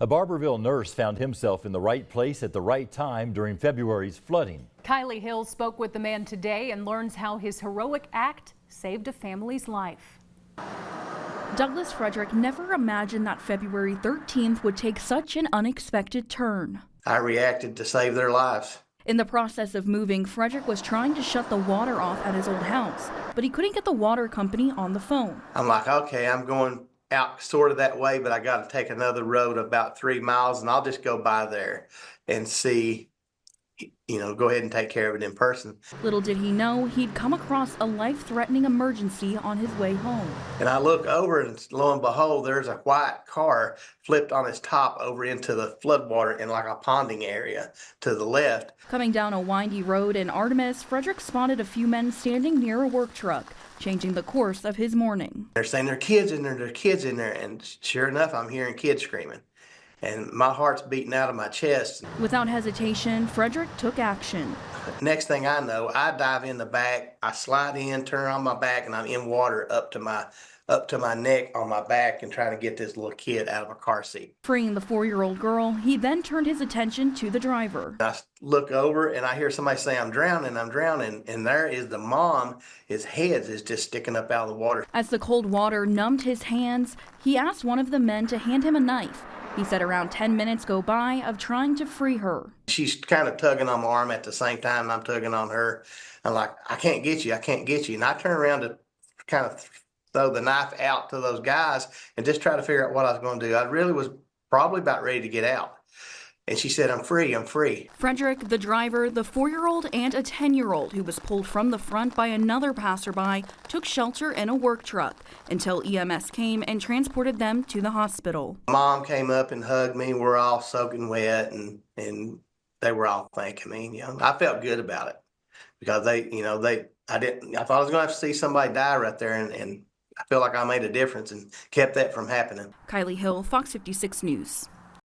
A Barbourville nurse found himself in the right place at the right time during February's flooding. Kylie Hill spoke with the man today and learns how his heroic act saved a family's life. Douglas Frederick never imagined that February 13th would take such an unexpected turn. I reacted to save their lives. In the process of moving, Frederick was trying to shut the water off at his old house, but he couldn't get the water company on the phone. I'm like, okay, I'm going out sort of that way, but I got to take another road about 3 miles, and I'll just go by there and see, go ahead and take care of it in person. Little did he know he'd come across a life-threatening emergency on his way home. And I look over, and lo and behold, there's a white car flipped on its top over into the floodwater in like a ponding area to the left. Coming down a windy road in Artemis, Frederick spotted a few men standing near a work truck, changing the course of his morning. They're saying there are kids in there, and sure enough, I'm hearing kids screaming. And my heart's beating out of my chest. Without hesitation, Frederick took action. Next thing I know, I dive in the back, I slide in, turn on my back, and I'm in water up to my neck on my back and trying to get this little kid out of a car seat. Freeing the 4-year-old girl, he then turned his attention to the driver. I look over and I hear somebody say, I'm drowning, and there is the mom. His head is just sticking up out of the water. As the cold water numbed his hands, he asked one of the men to hand him a knife. He said around 10 minutes go by of trying to free her. She's kind of tugging on my arm at the same time, and I'm tugging on her. I'm like, I can't get you. And I turn around to kind of throw the knife out to those guys and just try to figure out what I was going to do. I really was probably about ready to get out. And she said, I'm free, I'm free. Frederick, the driver, the 4-year-old, and a 10-year-old who was pulled from the front by another passerby took shelter in a work truck until EMS came and transported them to the hospital. Mom came up and hugged me. We're all soaking wet, and they were all thanking me. I felt good about it because I thought I was going to have to see somebody die right there, and I feel like I made a difference and kept that from happening. Kylie Hill, Fox 56 News.